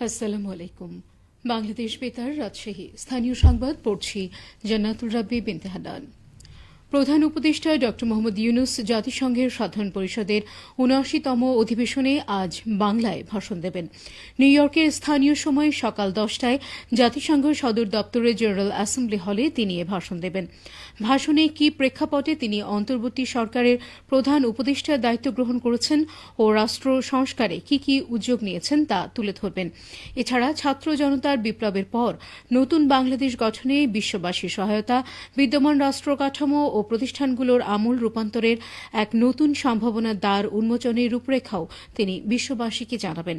আসসালামু আলাইকুম। বাংলাদেশ বেতার, রাজশাহী। স্থানীয় সংবাদ পড়ছি জান্নাতুল রাব্বি বিনতে হান্নান। প্রধান উপদেষ্টা ড মোহাম্মদ ইউনূস জাতিসংঘের সাধারণ পরিষদের ৭৯তম অধিবেশনে আজ বাংলায় ভাষণ দেবেন। নিউ ইয়র্কের স্থানীয় সময় সকাল ১০টায় জাতিসংঘ সদর দপ্তরের জেনারেল অ্যাসেম্বলি হলে তিনি এ ভাষণ দেবেন। ভাষণে কি প্রেক্ষাপটে তিনি অন্তর্বর্তী সরকারের প্রধান উপদেষ্টার দায়িত্ব গ্রহণ করেছেন ও রাষ্ট্র সংস্কারে কি কি উদ্যোগ নিয়েছেন তা তুলে ধরবেন। এছাড়া ছাত্র জনতার বিপ্লবের পর নতুন বাংলাদেশ গঠনে বিশ্ববাসীর সহায়তা, বিদ্যমান রাষ্ট্র কাঠামো ও প্রতিষ্ঠানগুলোর আমূল রূপান্তরের এক নতুন সম্ভাবনার দ্বার উন্মোচনের রূপরেখাও তিনি বিশ্ববাসীকে জানাবেন।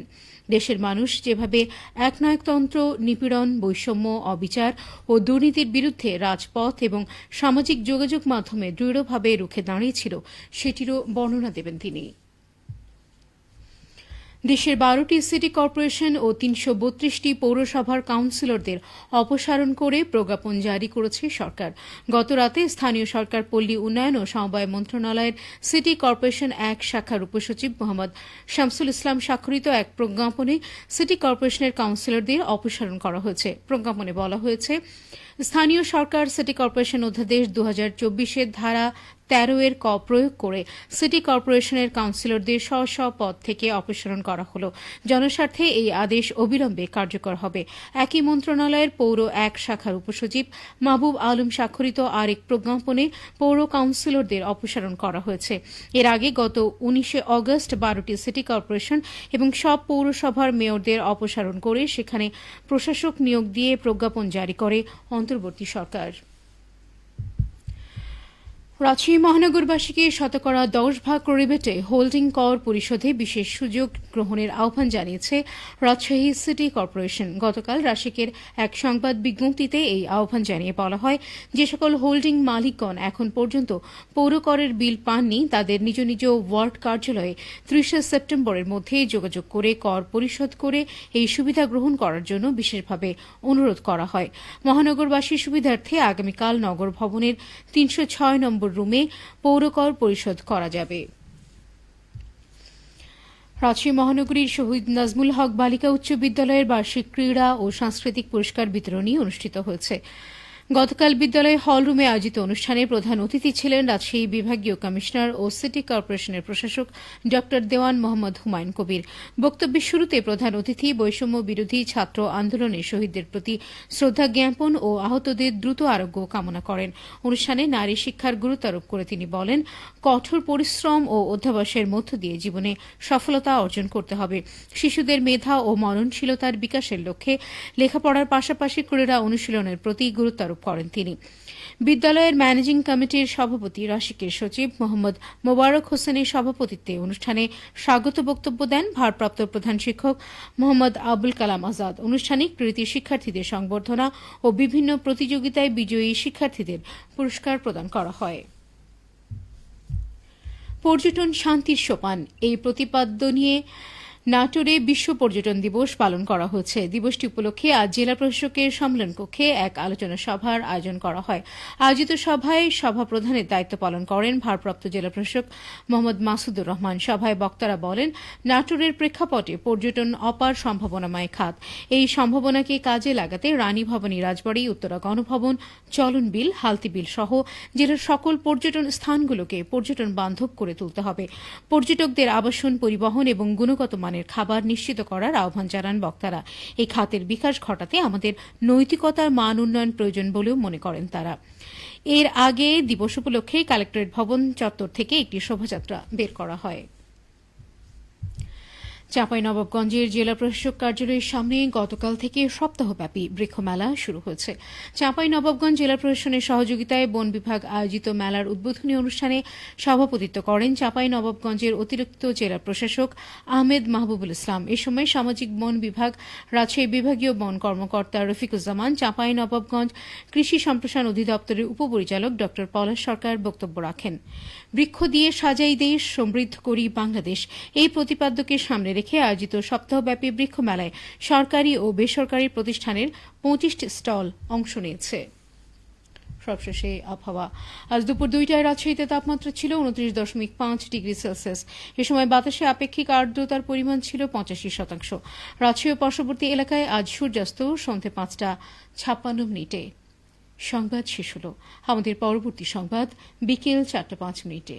দেশের মানুষ যেভাবে একনায়কতন্ত্র, নিপীড়ন, বৈষম্য, অবিচার ও দুর্নীতির বিরুদ্ধে রাজপথ এবং সামাজিক যোগাযোগ মাধ্যমে দৃঢ়ভাবে রুখে দাঁড়িয়েছিল, সেটিরও বর্ণনা দেবেন তিনি। দেশের ১২টি সিটি কর্পোরেশন ও ৩৩২টি পৌরসভার কাউন্সিলরদের অপসারণ করে প্রজ্ঞাপন জারি করেছে সরকার। গতরাতে স্থানীয় সরকার, পল্লী উন্নয়ন ও সমবায় মন্ত্রণালয়ের সিটি কর্পোরেশন ১ শাখার উপসচিব মোহাম্মদ শামসুল ইসলাম স্বাক্ষরিত এক প্রজ্ঞাপনে সিটি কর্পোরেশনের কাউন্সিলরদের অপসারণ করা হয়েছে। প্রজ্ঞাপনে বলা হয়েছে, স্থানীয় সরকার সিটি কর্পোরেশন অধ্যাদেশ ২০২৪-এর ধারা ১৩ ক প্রয়োগ করে সিটি কর্পোরেশনের কাউন্সিলরদের স্ব পদ থেকে অপসারণ করা হল। জনস্বার্থে এই আদেশ অবিলম্বে কার্যকর হবে। একই মন্ত্রণালয়ের পৌর ১ শাখার উপসচিব মাহবুব আলম স্বাক্ষরিত আরেক প্রজ্ঞাপনে পৌর কাউন্সিলরদের অপসারণ করা হয়েছে। এর আগে গত ১৯ অগস্ট ১২টি সিটি কর্পোরেশন এবং সব পৌরসভার মেয়রদের অপসারণ করে সেখানে প্রশাসক নিয়োগ দিয়ে প্রজ্ঞাপন জারি করে অন্তর্বর্তী সরকার। রাজশাহী মহানগরবাসীকে শতকরা ১০ ভাগ রিবেটে হোল্ডিং কর পরিশোধে বিশেষ সুযোগ গ্রহণের আহ্বান জানিয়েছে রাজশাহী সিটি কর্পোরেশন। গতকাল রাশিকের এক সংবাদ বিজ্ঞপ্তিতে এই আহ্বান জানিয়ে বলা হয়, যে সকল হোল্ডিং মালিকগণ এখন পর্যন্ত পৌর করের বিল পাননি, তাদের নিজ নিজ ওয়ার্ড কার্যালয়ে ৩০ সেপ্টেম্বরের মধ্যে যোগাযোগ করে কর পরিশোধ করে এই সুবিধা গ্রহণ করার জন্য বিশেষভাবে অনুরোধ করা হয়। মহানগরবাসীর সুবিধার্থে আগামীকাল নগর ভবনের ৩০৬ নম্বর রুমে পৌরকর পরিশোধ করা যাবে। রাজশাহী মহানগরীর শহীদ নাজমুল হক বালিকা উচ্চ বিদ্যালয়ের বার্ষিক ক্রীড়া ও সাংস্কৃতিক পুরস্কার বিতরণী অনুষ্ঠিত হয়েছে। গতকাল বিদ্যালয় হলরুমে আয়োজিত অনুষ্ঠানে প্রধান অতিথি ছিলেন রাজশাহী বিভাগীয় কমিশনার ও সিটি কর্পোরেশনের প্রশাসক ড দেওয়ান মোহাম্মদ হুমায়ুন কবির। বক্তব্যের শুরুতে প্রধান অতিথি বৈষম্য বিরোধী ছাত্র আন্দোলনে শহীদদের প্রতি শ্রদ্ধা জ্ঞাপন ও আহতদের দ্রুত আরোগ্য কামনা করেন। অনুষ্ঠানে নারী শিক্ষার গুরুত্ব আরোপ করে তিনি বলেন, কঠোর পরিশ্রম ও অধ্যাবসায়ের মধ্য দিয়ে জীবনে সফলতা অর্জন করতে হবে। শিশুদের মেধা ও মননশীলতার বিকাশের লক্ষ্যে লেখাপড়ার পাশাপাশি ক্রীড়া অনুশীলনের প্রতি গুরুত্ব আরোপ করেন তিনি। বিদ্যালয়ের ম্যানেজিং কমিটির সভাপতি, রাশিকের সচিব মোহাম্মদ মোবারক হোসেনের সভাপতিত্বে অনুষ্ঠানে স্বাগত বক্তব্য দেন ভারপ্রাপ্ত প্রধান শিক্ষক মোহাম্মদ আবুল কালাম আজাদ। অনুষ্ঠানে কৃতী শিক্ষার্থীদের সংবর্ধনা ও বিভিন্ন প্রতিযোগিতায় বিজয়ী শিক্ষার্থীদের পুরস্কার প্রদান করা হয়। পর্যটন শান্তির সোপান, এই প্রতিপাদ্য নিয়ে নাটোরে বিশ্ব পর্যটন দিবস পালন করা হচ্ছে। দিবসটি উপলক্ষে আজ জেলা প্রশাসকের সম্মেলন কক্ষে এক আলোচনা সভার আয়োজন করা হয়। আয়োজিত সভায় সভাপ্রধানের দায়িত্ব পালন করেন ভারপ্রাপ্ত জেলা প্রশাসক মোহাম্মদ মাসুদুর রহমান। সভায় বক্তারা বলেন, নাটোরের প্রেক্ষাপটে পর্যটন অপার সম্ভাবনাময় খাত। এই সম্ভাবনাকে কাজে লাগাতে রানী ভবানী রাজবাড়ী, উত্তরা গণভবন, চলন বিল, হালতি বিল সহ জেলার সকল পর্যটন স্থানগুলোকে পর্যটন বান্ধব করে তুলতে হবে। পর্যটকদের আবাসন, পরিবহন এবং গুণগত খাবার নিশ্চিত করার আহ্বান জানান বক্তারা। এই খাতের বিকাশ ঘটাতে আমাদের নৈতিকতার মান উন্নয়ন প্রয়োজন বলেও মনে করেন তারা। এর আগে দিবস উপলক্ষে কালেক্টরেট ভবন চত্বর থেকে একটি শোভাযাত্রা বের করা হয়। চাঁপাইনবাবগঞ্জের জেলা প্রশাসক কার্যালয়ের সামনে গতকাল থেকে সপ্তাহব্যাপী বৃক্ষমেলা শুরু হয়েছে। চাঁপাইনবাবগঞ্জ জেলা প্রশাসনের সহযোগিতায় বন বিভাগ আয়োজিত মেলার উদ্বোধনী অনুষ্ঠানে সভাপতিত্ব করেন চাঁপাইনবাবগঞ্জের অতিরিক্ত জেলা প্রশাসক আহমেদ মাহবুবুল ইসলাম। এ সময় সামাজিক বন বিভাগ, রাজশাহী বিভাগীয় বন কর্মকর্তা রফিকুজ্জামান, চাঁপাইনবাবগঞ্জ কৃষি সম্প্রসারণ অধিদপ্তরের উপপরিচালক ড পলাশ সরকার বক্তব্য রাখেন। বৃক্ষ দিয়ে সাজাই দেশ, সমৃদ্ধ করি বাংলাদেশ, এই প্রতিপাদ্যকে সামনে রেখে আয়োজিত সপ্তাহব্যাপী বৃক্ষ মেলায় সরকারি ও বেসরকারি প্রতিষ্ঠানের ২৫টি স্টল অংশ নিয়েছে। সবশেষে আবহাওয়া। আজ দুপুর 2টায় রাজশাহীতে তাপমাত্রা ছিল 29.5 ডিগ্রি সেলসিয়াস। এ সময় বাতাসে আপেক্ষিক আর্দ্রতার পরিমাণ ছিল 85%। রাজশাহী ও পার্শ্ববর্তী এলাকায় আজ সূর্যাস্ত সন্ধ্যে 5:56। সংবাদ শেষ হল। আমাদের পরবর্তী সংবাদ বিকেল 4:05।